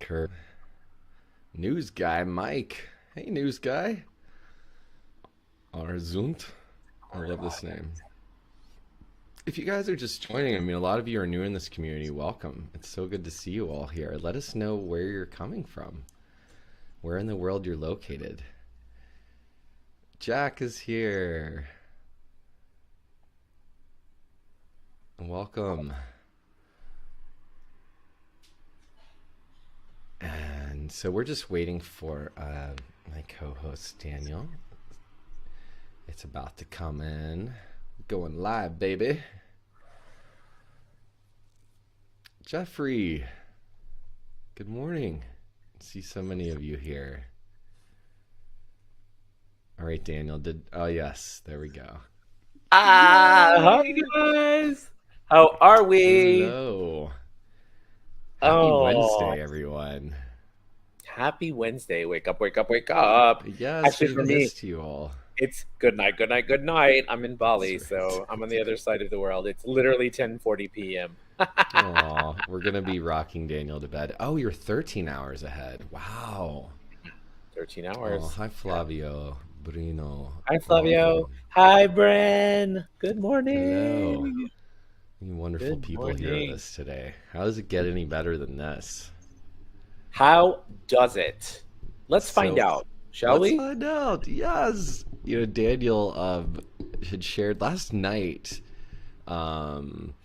Kurt. News guy Mike. Hey, news guy. Arzunt. I love this name. If you guys are just joining, I mean, a lot of you are new in this community. Welcome. It's so good to see you all here. Let us know where you're coming from, where in the world you're located. Jack is here. Welcome. And so we're just waiting for my co-host Daniel. It's about to come in. Going live, baby. Jeffrey, good morning. See so many of you here. All right, Daniel. Oh yes, there we go. Hi Yay! guys. How are we? Hello. Happy Oh, Wednesday, everyone. happy Wednesday. Wake up, wake up, wake up. Yes, Actually, we've for me, missed you all. it's good night, good night, good night. I'm in That's Bali, right. so I'm on the other side of the world. It's literally 10:40 p.m. Aw, we're gonna be rocking Daniel to bed. Oh, you're 13 hours ahead. Wow. 13 Oh, hours. hi Yeah. Flavio, Bruno. Hi, Flavio. Welcome. Hi, Bren. Good Hello. morning. You wonderful Good people here with morning. us today. How does it get any better than this? How does it? Let's find So out, shall let's we? find out. Yes. Daniel had shared last night. Um,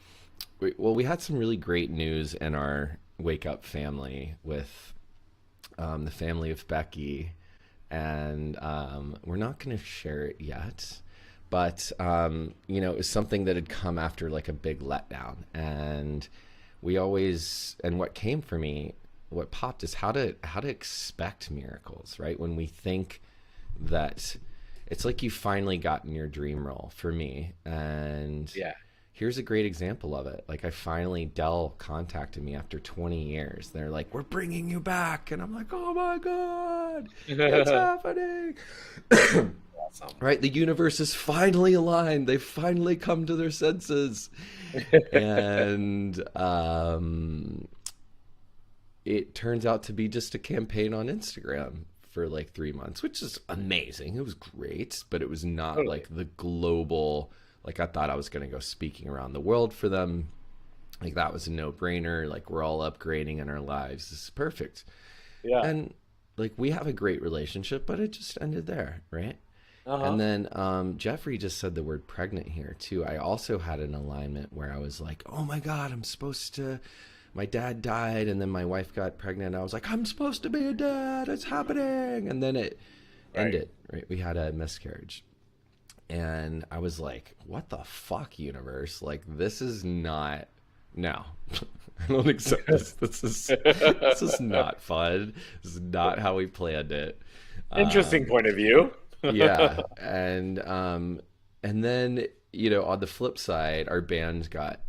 we had some really great news in our Wake Up family with the family of Becky, and we're not going to share it yet. But it was something that had come after like a big letdown, and what came for me, what popped is how to expect miracles, right? When we think that it's like you finally gotten your dream role for me, and Yeah. here's a great example of it. Like, I finally, Dell contacted me after 20 years. They're like, we're bringing you back. And I'm like, oh my God, it's happening. Awesome. Right? The universe is finally aligned. They've finally come to their senses. And it turns out to be just a campaign on Instagram for like 3 months, which is amazing. It was great, but it was not Totally. like the global, like I thought I was going to go speaking around the world for them. Like that was a no brainer. Like we're all upgrading in our lives. This is perfect. Yeah. And like we have a great relationship, but it just ended there. Right. And Uh-huh. then Jeffrey just said the word pregnant here too. I also had an alignment where I was like, oh my God, I'm supposed to. My dad died, and then my wife got pregnant. I was like, I'm supposed to be a dad. It's happening. And then it Right. ended, right? We had a miscarriage. And I was like, what the fuck, universe? Like, this is not. No. I don't accept this. This is not fun. This is not how we planned it. Interesting Um, point of view. yeah, and then on the flip side, our band got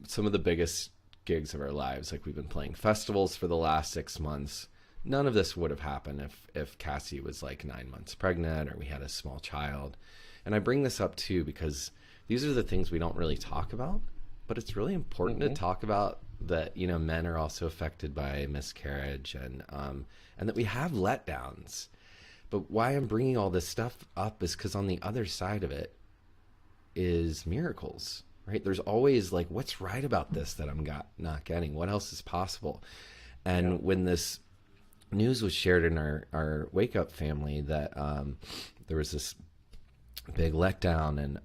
some of the biggest gigs of our lives. Like we've been playing festivals for the last 6 months. None of this would have happened if Cassie was like 9 months pregnant or we had a small child. And I bring this up too because these are the things we don't really talk about, but it's really important to Hmm. talk about that men are also affected by miscarriage and that we have letdowns. But why I'm bringing all this stuff up is because on the other side of it is miracles, right? There's always like, what's right about this that I'm not getting? What else is possible? Yeah. And when this news was shared in our Wake Up family that there was this big letdown, and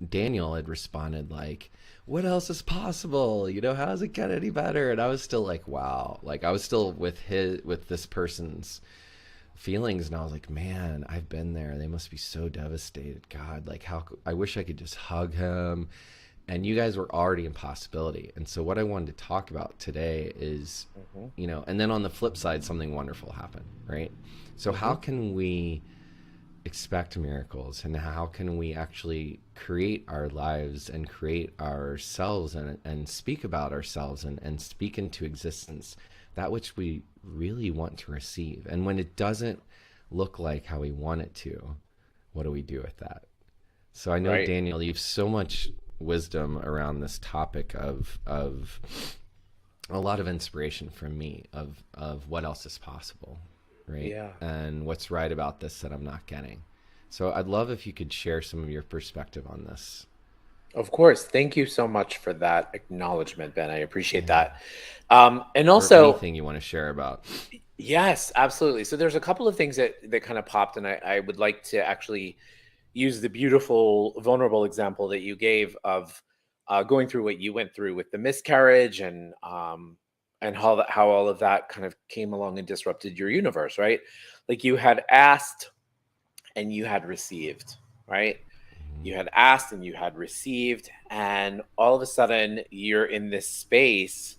Daniel had responded like, what else is possible? How does it get any better? And I was still like, wow. Like I was still with this person's feelings, and I was like, man, I've been there. They must be so devastated. God, like how I wish I could just hug him. And you guys were already in possibility. And so what I wanted to talk about today is, Hmm. and then on the flip side, something wonderful happened, right? So how Hmm. can we expect miracles, and how can we actually create our lives and create ourselves and speak about ourselves and speak into existence that which we really want to receive? And when it doesn't look like how we want it to, what do we do with that? So I know, Right. Daniel, you have so much wisdom around this topic of a lot of inspiration from me of what else is possible, right? Yeah. And what's right about this that I'm not getting. So I'd love if you could share some of your perspective on this. Of course. Thank you so much for that acknowledgement, Ben. I appreciate Yeah. that. And Or also, anything you want to share about. yes, absolutely. So there's a couple of things that kind of popped, and I would like to actually use the beautiful, vulnerable example that you gave of going through what you went through with the miscarriage and how all of that kind of came along and disrupted your universe, right? Like you had asked and you had received, right? Mhm. You had asked and you had received, and all of a sudden you're in this space,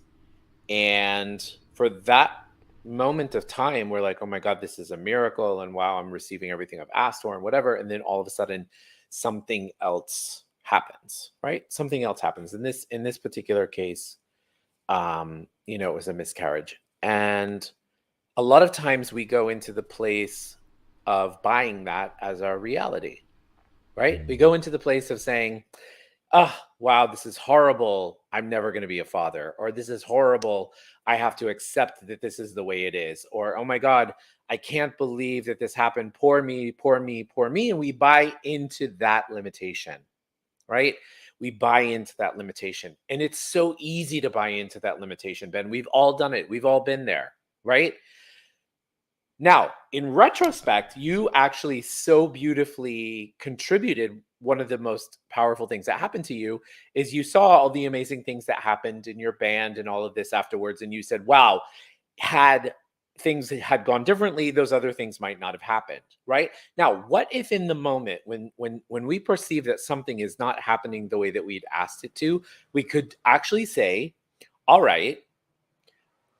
and for that moment of time we're like, oh my god, this is a miracle, and wow, I'm receiving everything I've asked for and whatever. And then all of a sudden something else happens, right? Something else happens in this particular case. It was a miscarriage, and a lot of times we go into the place of buying that as our reality, right? We Mm. go into the place of saying, oh, wow, this is horrible. I'm never going to be a father. Or this is horrible. I have to accept that this is the way it is. Or, oh my God, I can't believe that this happened. Poor me, poor me, poor me. And we buy into that limitation, right? We buy into that limitation. And it's so easy to buy into that limitation, Ben. We've all done it, we've all been there, right? Now, in retrospect, you actually so beautifully contributed. One of the most powerful things that happened to you is you saw all the amazing things that happened in your band and all of this afterwards. And you said, wow, had things had gone differently, those other things might not have happened. Right now, what if in the moment when we perceive that something is not happening the way that we'd asked it to, we could actually say, all right,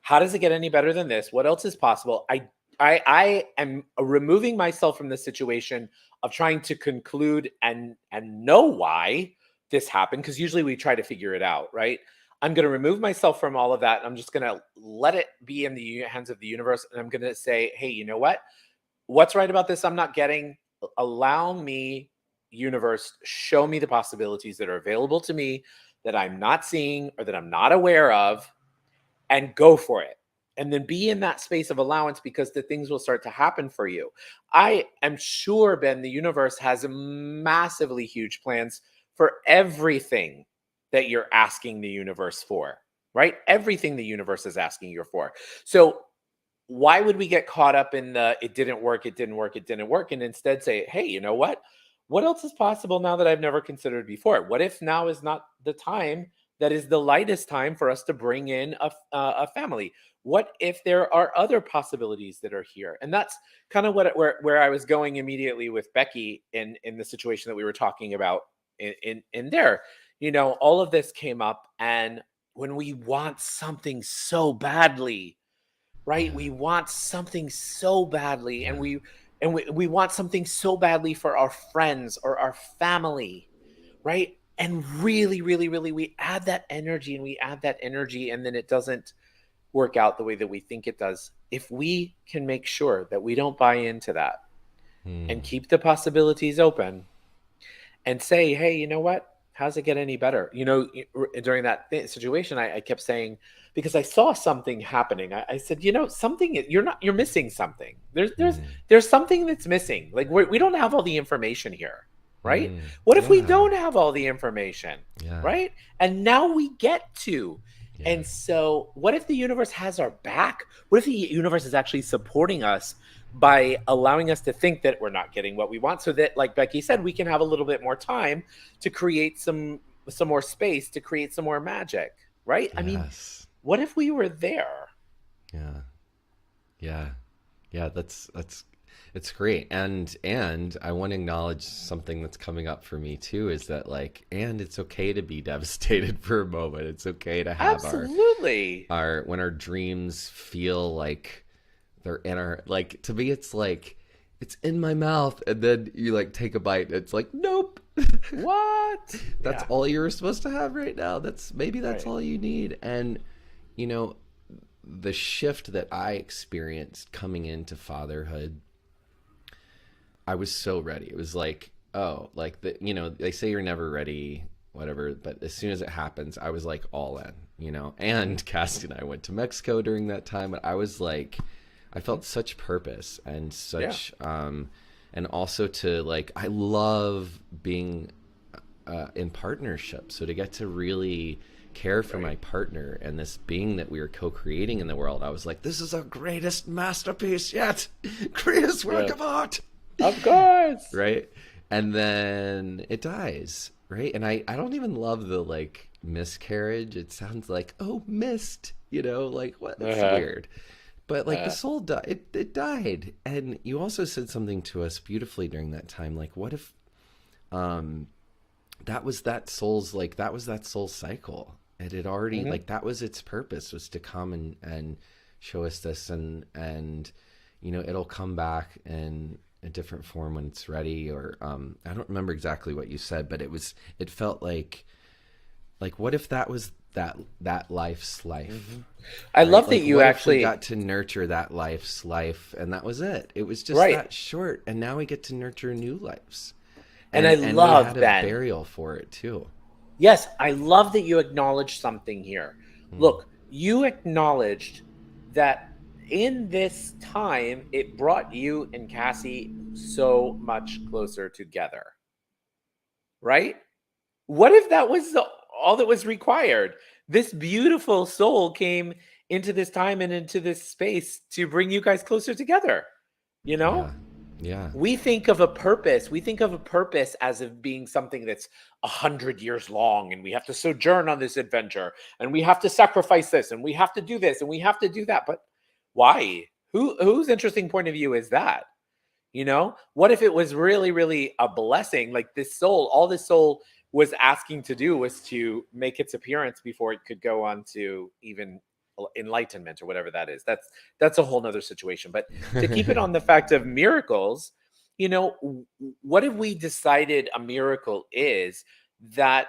how does it get any better than this? What else is possible? I am removing myself from the situation of trying to conclude and know why this happened, because usually we try to figure it out, right? I'm going to remove myself from all of that. I'm just going to let it be in the hands of the universe, and I'm going to say, hey, you know what? What's right about this? I'm not getting. Allow me, universe, show me the possibilities that are available to me that I'm not seeing or that I'm not aware of, and go for it. And then be in that space of allowance, because the things will start to happen for you. I am sure, Ben, the universe has massively huge plans for everything that you're asking the universe for, right? Everything the universe is asking you for. So why would we get caught up in the it didn't work, it didn't work, it didn't work, and instead say, hey, you know what? What else is possible now that I've never considered before? What if now is not the time that is the lightest time for us to bring in a family? What if there are other possibilities that are here? And that's kind of where I was going immediately with Becky in the situation that we were talking about in there. All of this came up, and when we want something so badly, right? Yeah. We want something so badly, and Yeah. we want something so badly for our friends or our family, right? And really, really, really, we add that energy and we add that energy, and then it doesn't work out the way that we think it does. If we can make sure that we don't buy into that and Mm. keep the possibilities open, and say, hey, you know what? How's it get any better? During that situation, I kept saying, because I saw something happening. I said, something you're missing something. Mm. There's something that's missing. Like we don't have all the information here, right? Mm. What if we Yeah. don't have all the information, Yeah. right? And now we get to. Yeah. And so, what if the universe has our back? What if the universe is actually supporting us by allowing us to think that we're not getting what we want, so that, like Becky said, we can have a little bit more time to create some more space, to create some more magic, right? I mean, Yes. what if we were there? Yeah. Yeah. Yeah. That's it's great. And I want to acknowledge something that's coming up for me too, is that like, and it's okay to be devastated for a moment. It's okay to have Absolutely. our when our dreams feel like they're in our, like, to me it's like it's in my mouth, and then you like take a bite and it's like, nope. What? That's Yeah. all you're supposed to have right now. That's Right. all you need. And you know, the shift that I experienced coming into fatherhood, I was so ready. It was like, oh, like they say you're never ready, whatever. But as soon as it happens, I was like all in. and Cassie and I went to Mexico during that time. But I was like, I felt such purpose and Yeah. such, and also to like, I love being in partnership. So to get to really care for Right. my partner and this being that we were co-creating in the world, I was like, this is our greatest masterpiece yet, greatest work Yeah. of art, Of course. right? And then it dies, right? And I don't even love the like miscarriage. It sounds like, oh, missed, like what? It's Uh-huh. weird. But like the Uh, soul died, it died. And you also said something to us beautifully during that time. Like, what if um that was that soul's cycle. It had already, mhm. like, that was its purpose, was to come and show us this, and it'll come back in a different form when it's ready. Or I don't remember exactly what you said, but it felt like what if that was that life's life, Mhm. I right? love that Like, you what if we actually, got to nurture that life's life, and that was it? It was just right. that short, and now we get to nurture new lives, And I and we had love, a Ben. burial for it too. Yes, I love that you acknowledged something here. Mm. Look, you acknowledged that in this time, it brought you and Cassie so much closer together, right? What if that was all that was required? This beautiful soul came into this time and into this space to bring you guys closer together, you know? Yeah. Yeah. We think of a purpose as of being something that's 100 years long, and we have to sojourn on this adventure, and we have to sacrifice this, and we have to do this, and we have to do that. But why? Whose interesting point of view is that? What if it was really, really a blessing? Like this soul, all this soul was asking to do was to make its appearance before it could go on to even enlightenment or whatever that is. That's a whole nother situation. But to keep it on the fact of miracles, what if we decided a miracle is that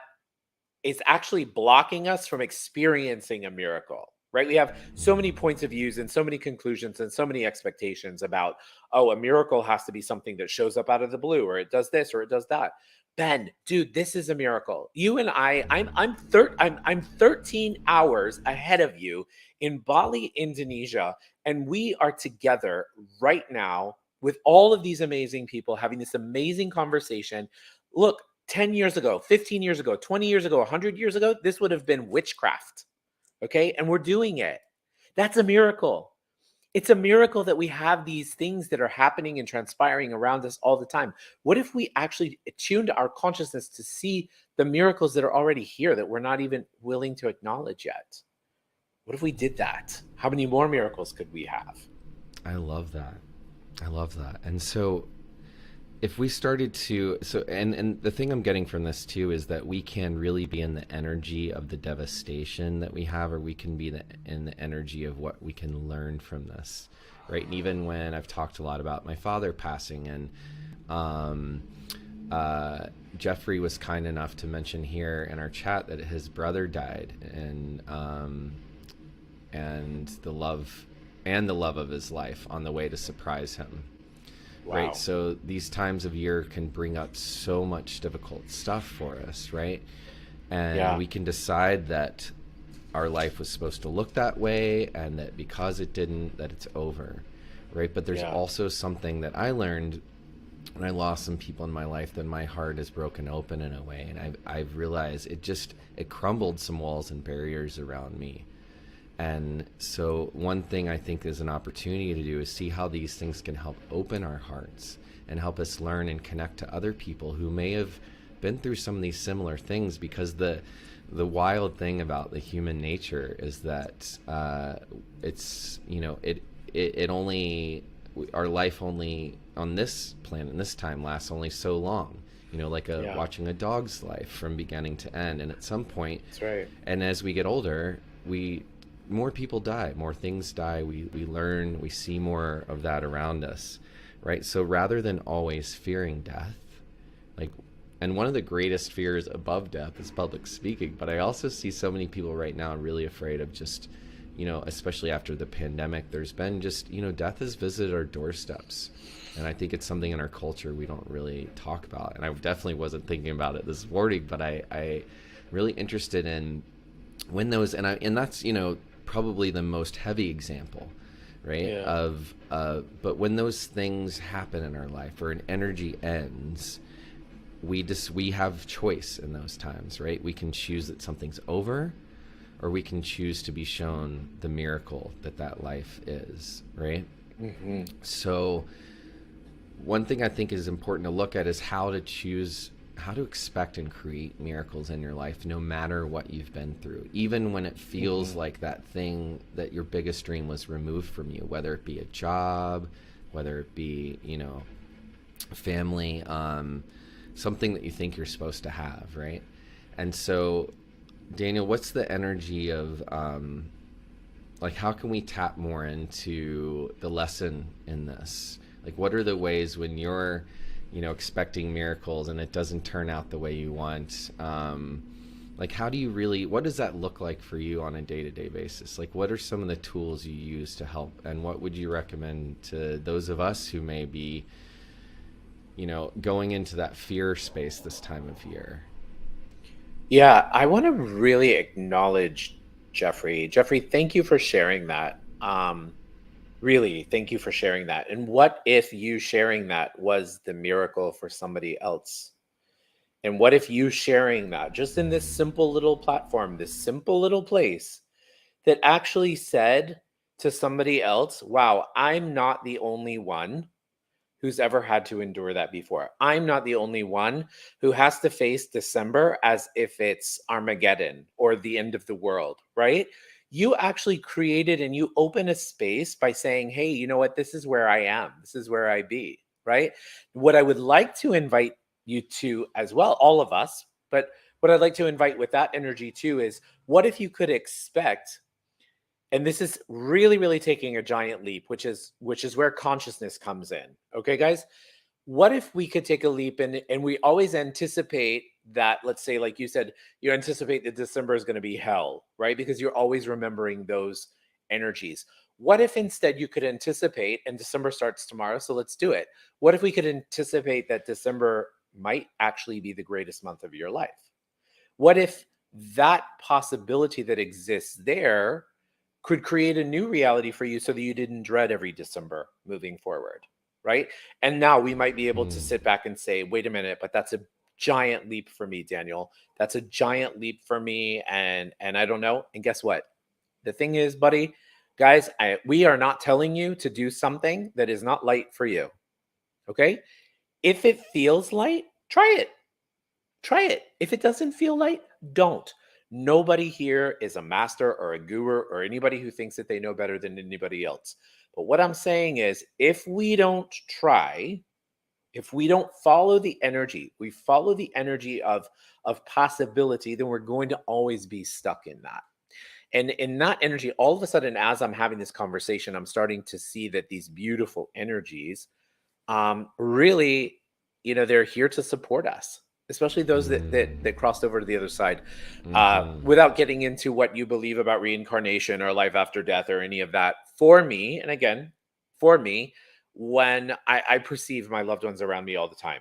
is actually blocking us from experiencing a miracle, right? We have so many points of views and so many conclusions and so many expectations about, oh, a miracle has to be something that shows up out of the blue, or it does this or it does that. Ben, dude, this is a miracle. You and I'm 13 hours ahead of you in Bali, Indonesia, and we are together right now with all of these amazing people having this amazing conversation. Look, 10 years ago, 15 years ago, 20 years ago, 100 years ago, this would have been witchcraft. Okay. And we're doing it. That's a miracle. It's a miracle that we have these things that are happening and transpiring around us all the time. What if we actually tuned our consciousness to see the miracles that are already here that we're not even willing to acknowledge yet? What if we did that? How many more miracles could we have? I love that. I love that. And so if we started to, and the thing I'm getting from this too is that we can really be in the energy of the devastation that we have, or we can be in the energy of what we can learn from this, right? And even when I've talked a lot about my father passing, and um, Jeffrey was kind enough to mention here in our chat that his brother died, and the love of his life on the way to surprise him, right? Wow. So these times of year can bring up so much difficult stuff for us, right? And Yeah. we can decide that our life was supposed to look that way, and that because it didn't, that it's over, right? But there's Yeah. also something that I learned when I lost some people in my life, that my heart is broken open in a way, and I've realized it crumbled some walls and barriers around me. And so one thing I think is an opportunity to do is see how these things can help open our hearts and help us learn and connect to other people who may have been through some of these similar things. Because the wild thing about the human nature is that it's it only, our life only on this planet and this time lasts only so long. Like Yeah. watching a dog's life from beginning to end. And at some point, That's right. and as we get older, more people die, more things die, we learn, we see more of that around us, right? So rather than always fearing death, like, and one of the greatest fears above death is public speaking, but I also see so many people right now really afraid of just, especially after the pandemic, there's been just, death has visited our doorsteps. And I think it's something in our culture we don't really talk about. And I definitely wasn't thinking about it this morning, but I really interested in when those, and that's, probably the most heavy example, right? Yeah. Of but when those things happen in our life, or an energy ends, we have choice in those times, right? We can choose that something's over, or we can choose to be shown the miracle that life is, right? Hmm. So one thing I think is important to look at is how to choose, how to expect and create miracles in your life, no matter what you've been through, even when it feels Hmm. like that thing, that your biggest dream was removed from you, whether it be a job, whether it be, family, something that you think you're supposed to have, right? And so, Daniel, what's the energy of, like, how can we tap more into the lesson in this? Like, what are the ways when you're, expecting miracles and it doesn't turn out the way you want? Like, how do you really, what does that look like for you on a day-to-day basis? Like, what are some of the tools you use to help, and what would you recommend to those of us who may be, going into that fear space this time of year? Yeah, I want to really acknowledge Jeffrey. Jeffrey, thank you for sharing that. Really, thank you for sharing that. And what if you sharing that was the miracle for somebody else? And what if you sharing that just in this simple little platform, this simple little place that actually said to somebody else, wow, I'm not the only one who's ever had to endure that before. I'm not the only one who has to face December as if it's Armageddon or the end of the world, right? You actually created and you open a space by saying, hey, you know what? This is where I am. This is where I be, right? What I would like to invite you to as well, all of us, but what I'd like to invite with that energy too is what if you could expect, and this is really really taking a giant leap, which is where consciousness comes in, okay guys, what if we could take a leap and we always anticipate that, let's say like you said, you anticipate that December is going to be hell, right? Because you're always remembering those energies. What if instead you could anticipate, and December starts tomorrow, so let's do it. What if we could anticipate that December might actually be the greatest month of your life? What if that possibility that exists there could create a new reality for you so that you didn't dread every December moving forward, right? And now we might be able to Hmm. sit back and say, wait a minute, but that's a giant leap for me, Daniel. That's a giant leap for me, and I don't know. And guess what? The thing is, buddy, guys, we are not telling you to do something that is not light for you. Okay? If it feels light, try it. Try it. If it doesn't feel light, don't. Nobody here is a master or a guru or anybody who thinks that they know better than anybody else. But what I'm saying is, if we don't try, if we don't follow the energy, we follow the energy of possibility, then we're going to always be stuck in that. And in that energy, all of a sudden, as I'm having this conversation, I'm starting to see that these beautiful energies, really, they're here to support us, especially those that crossed over to the other side. Mm-hmm. Without getting into what you believe about reincarnation or life after death or any of that, for me, and again, for me, when I perceive my loved ones around me all the time,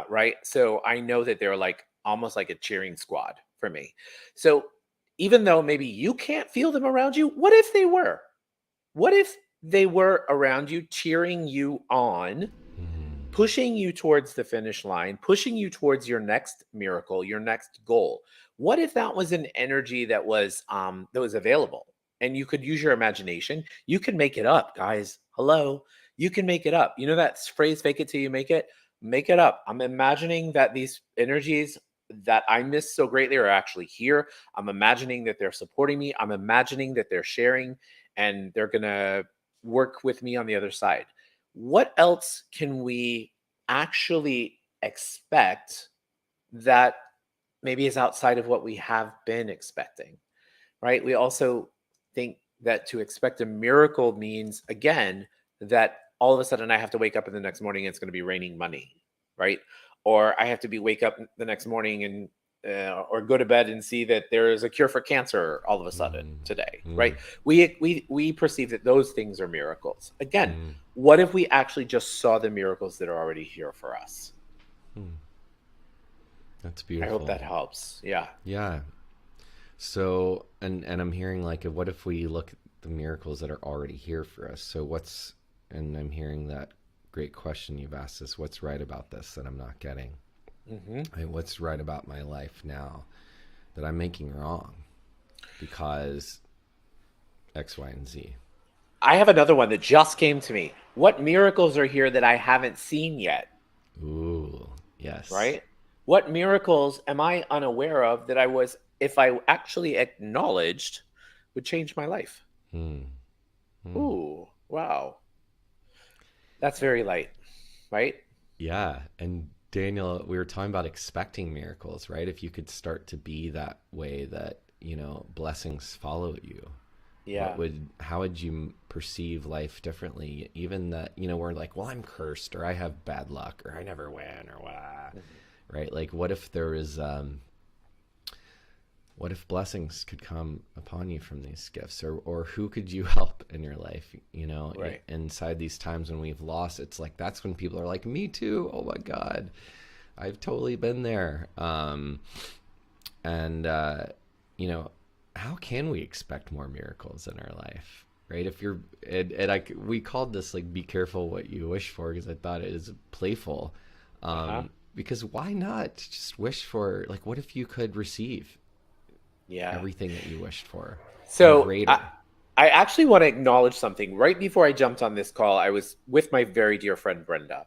right? So I know that they're like almost like a cheering squad for me. So even though maybe you can't feel them around you, what if they were? What if they were around you, cheering you on, pushing you towards the finish line, pushing you towards your next miracle, your next goal? What if that was an energy that was available and you could use your imagination? You can make it up, guys. Hello. You can make it up. You know that phrase, fake it till you make it? Make it up. I'm imagining that these energies that I miss so greatly are actually here. I'm imagining that they're supporting me. I'm imagining that they're sharing and they're going to work with me on the other side. What else can we actually expect that maybe is outside of what we have been expecting, right? We also think that to expect a miracle means, again, that all of a sudden I have to wake up in the next morning and it's going to be raining money, right? Or I have to be wake up the next morning and or go to bed and see that there is a cure for cancer all of a sudden today, right? We perceive that those things are miracles. Again, what if we actually just saw the miracles that are already here for us? That's I hope beautiful. that helps. Yeah. Yeah. So, and I'm hearing like, what if we look at the miracles that are already here for us? So and I'm hearing that great question you've asked is, what's right about this that I'm not getting? Hmm. What's right about my life now that I'm making wrong because X, Y, and Z? I have another one that just came to me. What miracles are here that I haven't seen yet? Ooh, yes. Right? What miracles am I unaware of that if I actually acknowledged, would change my life? Hmm. Hmm. Ooh, wow. That's very light, right? Yeah. And Daniel, we were talking about expecting miracles, right? If you could start to be that way that, blessings follow you, Yeah. how would you perceive life differently? Even that, we're like, well, I'm cursed or I have bad luck or I never win or what, Mhm. right? Like, what if there is, what if blessings could come upon you from these gifts, or who could you help in your life, Right. inside these times when we've lost? It's like, that's when people are like, me too. Oh my God, I've totally been there. And you know how can we expect more miracles in our life, right? If you're we called this like, be careful what you wish for, because I thought it is playful. Uh-huh. Because why not just wish for, like, what if you could receive Yeah. everything that you wished for and So greater? I actually want to acknowledge something. Right before I jumped on this call, I was with my very dear friend Brenda,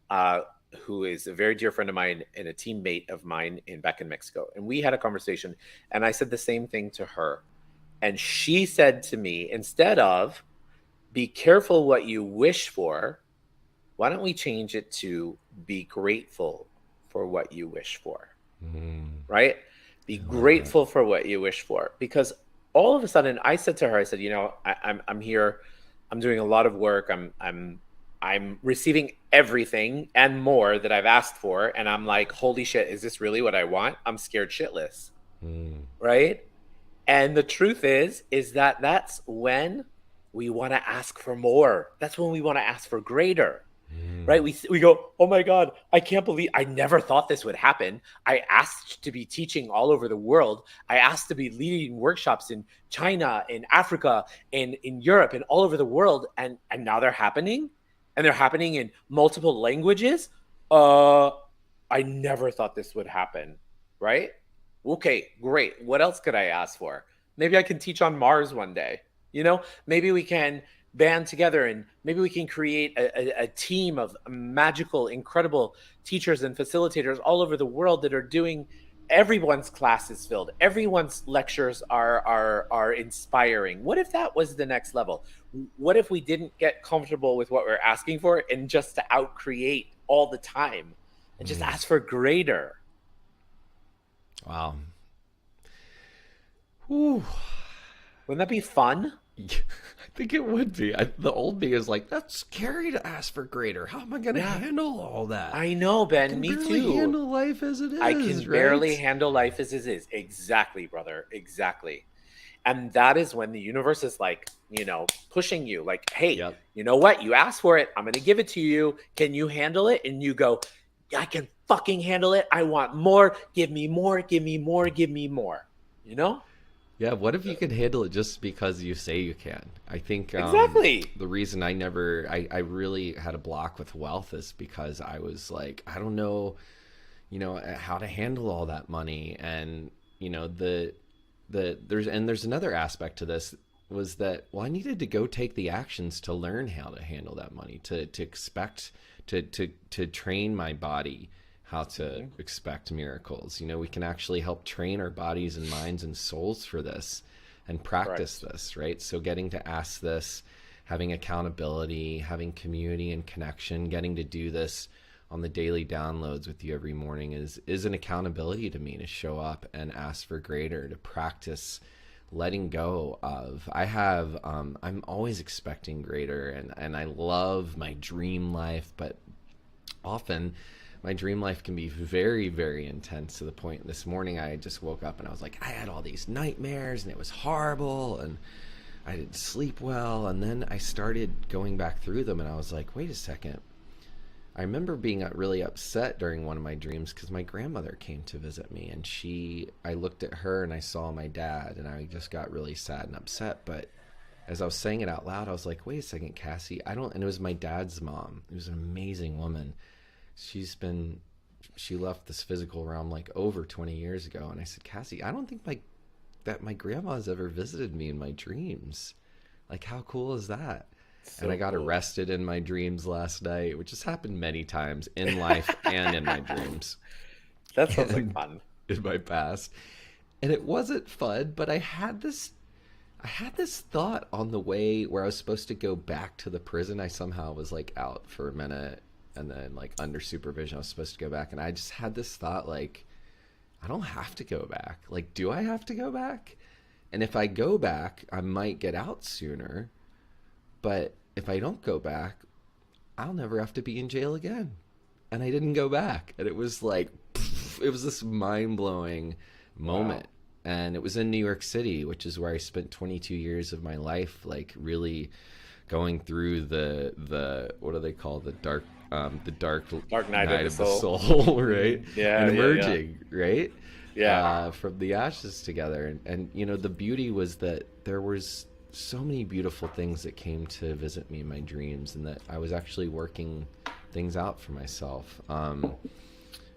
uh, who is a very dear friend of mine and a teammate of mine back in Mexico. And we had a conversation, and I said the same thing to her. And she said to me, instead of be careful what you wish for, why don't we change it to be grateful for what you wish for? Mm, Right? Be I love that. grateful for what you wish for. Because all of a sudden I said to her, I said, I'm here, I'm doing a lot of work. I'm receiving everything and more that I've asked for. And I'm like, holy shit, is this really what I want? I'm scared shitless. Mm, Right. And the truth is that that's when we want to ask for more. That's when we want to ask for greater, right? mm, We go, oh my God, I can't believe I never thought this would happen. I asked to be teaching all over the world. I asked to be leading workshops in China, in Africa, in Europe, and all over the world, and now they're happening, and they're happening in multiple languages. Uh, I never thought this would happen, right? Okay, great. What else could I ask for? Maybe I can teach on Mars one day. Maybe we can band together and maybe we can create a team of magical, incredible teachers and facilitators all over the world that are doing everyone's classes filled. Everyone's lectures are inspiring. What if that was the next level? What if we didn't get comfortable with what we're asking for and just to outcreate all the time and just mm. ask for greater? Wow. Whew. Wouldn't that be fun? Yeah, I think it would be. The old me is like, that's scary to ask for greater. How am I going to Yeah, handle all that? I know, I Ben. can Me barely too. handle life as it I can is, barely right? handle life as it is. Exactly, brother. Exactly. And that is when the universe is like, pushing you, like, hey, Yep. you know what? You asked for it. I'm going to give it to you. Can you handle it? And you go, yeah, I can fucking handle it. I want more. Give me more. Give me more. Give me more. You know? Yeah, what if you could handle it just because you say you can? I think Exactly. the reason I really had a block with wealth is because I was like, I don't know, how to handle all that money. And, there's another aspect to this, was that, well, I needed to go take the actions to learn how to handle that money, to expect, to train my body how to Hmm. expect miracles. We can actually help train our bodies and minds and souls for this and practice Correct. this, right? So getting to ask this, having accountability, having community and connection, getting to do this on the daily downloads with you every morning is an accountability to me, to show up and ask for greater, to practice letting go of. I'm always expecting greater, and I love my dream life, but often my dream life can be very, very intense, to the point this morning I just woke up and I was like, I had all these nightmares and it was horrible and I didn't sleep well. And then I started going back through them and I was like, wait a second, I remember being really upset during one of my dreams because my grandmother came to visit me, and I looked at her and I saw my dad, and I just got really sad and upset. But as I was saying it out loud, I was like, wait a second, Cassie, I don't, and it was my dad's mom. It was an amazing woman. She's been, she left this physical realm like over 20 years ago. And I said, Cassie, I don't think that my grandma's ever visited me in my dreams. Like, how cool is that? So And I got cool. arrested in my dreams last night, which has happened many times in life and in my dreams That sounds like and fun. in my past. And it wasn't fun, but I had this thought on the way where I was supposed to go back to the prison. I somehow was like out for a minute and then like under supervision I was supposed to go back, and I just had this thought like, I don't have to go back. Like, do I have to go back? And if I go back, I might get out sooner. But if I don't go back, I'll never have to be in jail again. And I didn't go back. And it was like, it was this mind blowing Wow. moment. And it was in New York City, which is where I spent 22 years of my life, like really going through the what do they call the dark Dark Night of night the of the Soul. soul, right? Yeah, And yeah, yeah. emerging, right? Yeah. From the ashes together. And you know, the beauty was that there was so many beautiful things that came to visit me in my dreams, and that I was actually working things out for myself.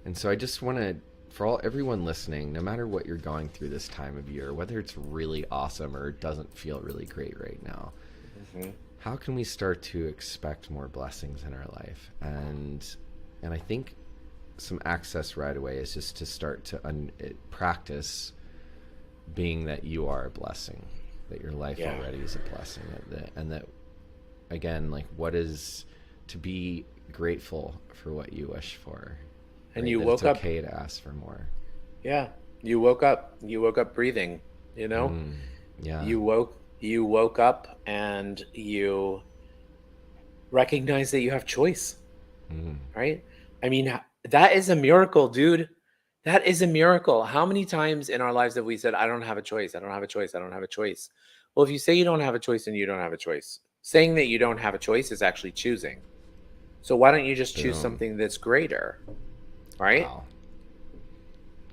And so I just want to, for everyone listening, no matter what you're going through this time of year, whether it's really awesome or it doesn't feel really great right now, Hmm. how can we start to expect more blessings in our life? And I think some access right away is just to start to practice being that you are a blessing, that your life Yeah. already is a blessing, and that again, like, what is to be grateful for what you wish for, And right? you That it's woke up. okay to ask for more. Yeah. You woke up. You woke up breathing, you know? Mm, yeah. You woke up and you recognize that you have choice, Mm, right? I mean, that is a miracle, dude. That is a miracle. How many times in our lives have we said, I don't have a choice. I don't have a choice. I don't have a choice. Well, if you say you don't have a choice, then you don't have a choice. Saying that you don't have a choice is actually choosing. So why don't you just choose boom. something that's greater, right? Wow.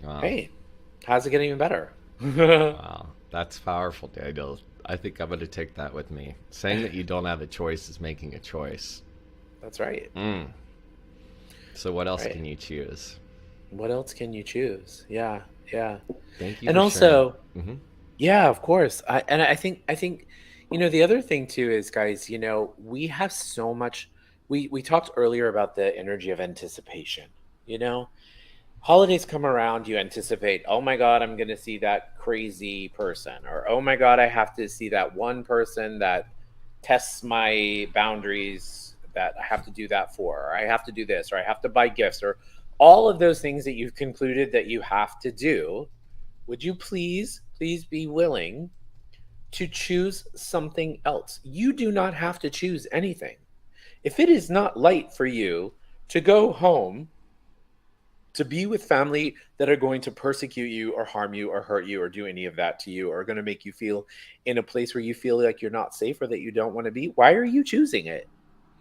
Wow. Hey, how's it getting even better? That's Wow. That's powerful, Daniel. I think I'm going to take that with me. Saying that you don't have a choice is making a choice. right. Mm. So what else Right. can you choose? What else can you choose? Yeah, yeah. Thank you And for sharing. also, Hmm. yeah, of course. I think the other thing too is, guys, we have so much. We talked earlier about the energy of anticipation. You know, holidays come around, you anticipate, oh my God, I'm going to see that crazy person, or oh my God, I have to see that one person that tests my boundaries that I have to do that for, or I have to do this, or I have to buy gifts, or all of those things that you've concluded that you have to do. Would you please be willing to choose something else? You do not have to choose anything. If it is not light for you to go home to be with family that are going to persecute you or harm you or hurt you or do any of that to you, or are going to make you feel in a place where you feel like you're not safe or that you don't want to be, why are you choosing it?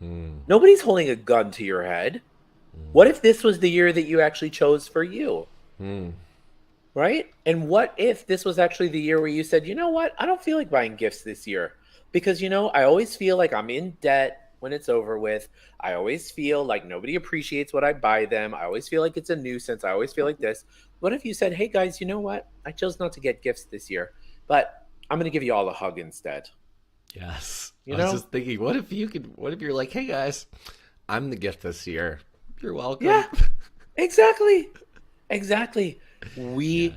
Mm, Nobody's holding a gun to your head. What if this was the year that you actually chose for you? mm, Right? And what if this was actually the year where you said, you know what? I don't feel like buying gifts this year because, I always feel like I'm in debt when it's over with. I always feel like nobody appreciates what I buy them. I always feel like it's a nuisance. I always feel like this. What if you said, hey guys, you know what? I chose not to get gifts this year, but I'm going to give you all a hug instead. yes. You I was know? just thinking, what if you're like, hey guys, I'm the gift this year. You're welcome. Yeah, exactly. Exactly. Yeah. We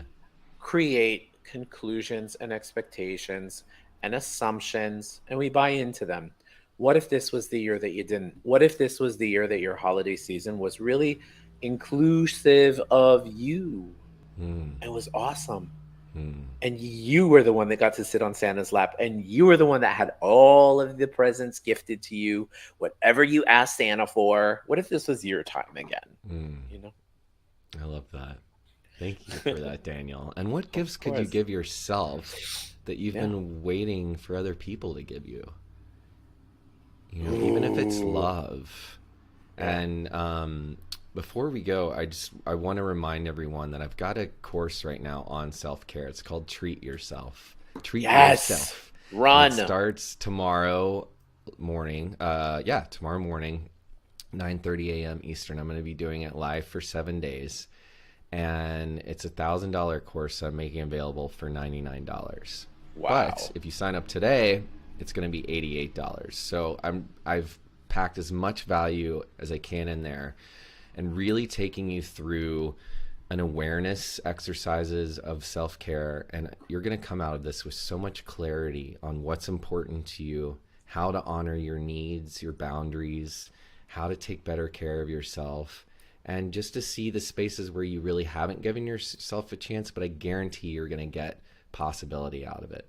create conclusions and expectations and assumptions, and we buy into them. What if this was the year that you didn't? What if this was the year that your holiday season was really inclusive of you? Mm, It was awesome. mm. And you were the one that got to sit on Santa's lap, and you were the one that had all of the presents gifted to you, whatever you asked Santa for. What if this was your time again? Mm. You know? I love that. Thank you for that, Daniel. And what Of gifts could you course. give yourself that you've Yeah. been waiting for other people to give you? You know, even if it's Ooh. love, Yeah. And before we go, I want to remind everyone that I've got a course right now on self-care. It's called Treat Yourself. Treat Yes. yourself. And it Run. starts tomorrow morning. Yeah, tomorrow morning, 9:30 a.m. Eastern. I'm going to be doing it live for 7 days. And it's $1,000 course I'm making available for $99. But Wow. if you sign up today, it's going to be $88. So I've packed as much value as I can in there, and really taking you through an awareness exercises of self-care, and you're going to come out of this with so much clarity on what's important to you, how to honor your needs, your boundaries, how to take better care of yourself, and just to see the spaces where you really haven't given yourself a chance, but I guarantee you're going to get possibility out of it.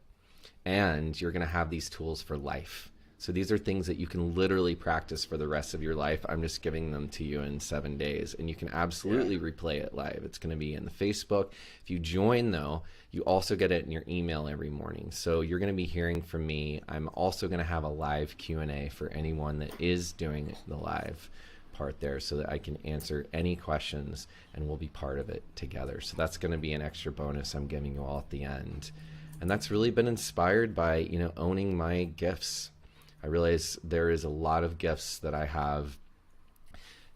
And you're going to have these tools for life. So these are things that you can literally practice for the rest of your life. I'm just giving them to you in 7 days, and you can Yeah. absolutely replay it live. It's going to be in the Facebook. If you join, though, you also get it in your email every morning. So you're going to be hearing from me. I'm also going to have a live Q&A for anyone that is doing the live part there, so that I can answer any questions, and we'll be part of it together. So that's going to be an extra bonus I'm giving you all at the end. And that's really been inspired by, owning my gifts. I realize there is a lot of gifts that I have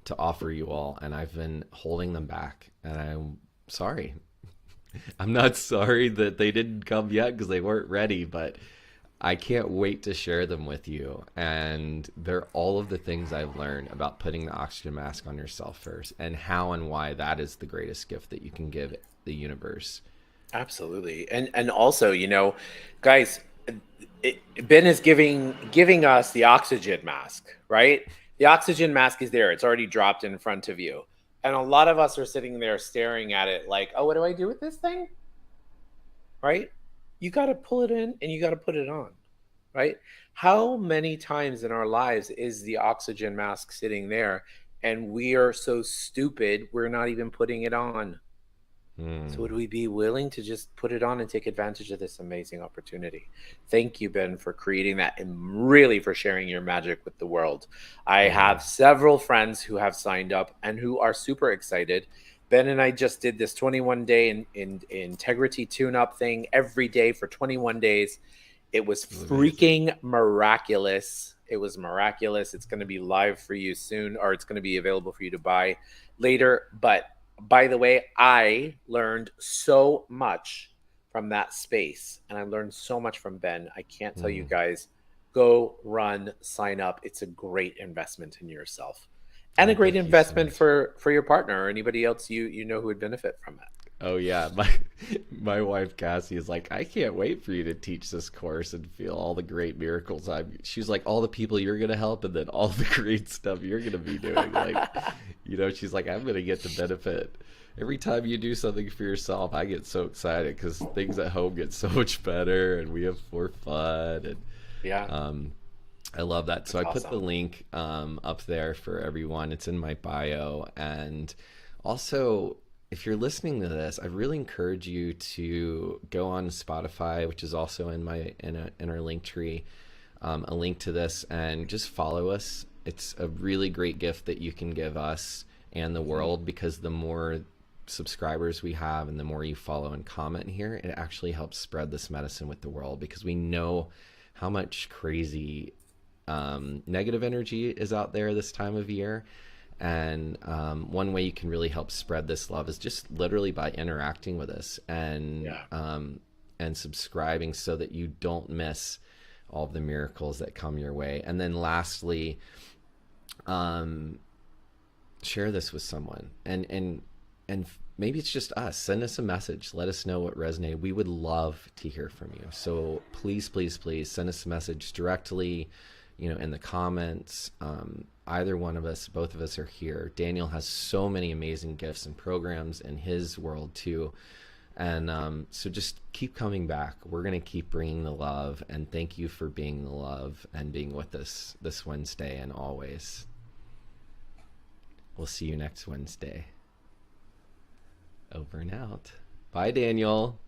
to offer you all, and I've been holding them back. And I'm sorry. I'm not sorry that they didn't come yet because they weren't ready, but I can't wait to share them with you. And they're all of the things I've learned about putting the oxygen mask on yourself first, and how and why that is the greatest gift that you can give the universe. Absolutely. And also, guys, Ben is giving us the oxygen mask, right? The oxygen mask is there. It's already dropped in front of you. And a lot of us are sitting there staring at it like, "Oh, what do I do with this thing?" Right? You got to pull it in and you got to put it on, right? How many times in our lives is the oxygen mask sitting there and we are so stupid we're not even putting it on? So Hmm. would we be willing to just put it on and take advantage of this amazing opportunity? Thank you, Ben, for creating that and really for sharing your magic with the world. I Yeah. have several friends who have signed up and who are super excited. Ben and I just did this 21 day in integrity tune up thing every day for 21 days. It was It was amazing. freaking miraculous. It was miraculous. It's going to be live for you soon, or it's going to be available for you to buy later. But by the way, I learned so much from that space, and I learned so much from Ben. I can't tell you Hmm. guys. Go run, sign up. It's a great investment in yourself, and Oh, a great thank you so investment much. for your partner or anybody else you know who would benefit from it. Oh yeah, my wife Cassie is like, I can't wait for you to teach this course and feel all the great miracles. She's like, all the people you're gonna help, and then all the great stuff you're gonna be doing. Like, she's like, I'm gonna get to benefit. Every time you do something for yourself, I get so excited because things at home get so much better, and we have more fun. And Yeah, um, I love that. So that's I put the awesome. link up there for everyone. It's in my bio. And also, if you're listening to this, I really encourage you to go on Spotify, which is also in our link tree, a link to this, and just follow us. It's a really great gift that you can give us and the Mhm. world, because the more subscribers we have and the more you follow and comment here, it actually helps spread this medicine with the world, because we know how much crazy negative energy is out there this time of year. And one way you can really help spread this love is just literally by interacting with us, Yeah. and subscribing, so that you don't miss all of the miracles that come your way. And then lastly, um, share this with someone, and maybe it's just us. Send us a message. Let us know what resonated. We would love to hear from you. So please, please, please send us a message directly, in the comments. Either one of us, both of us are here. Daniel has so many amazing gifts and programs in his world too. And so just keep coming back. We're going to keep bringing the love. And thank you for being the love and being with us this Wednesday and always. We'll see you next Wednesday. Over and out. Bye, Daniel.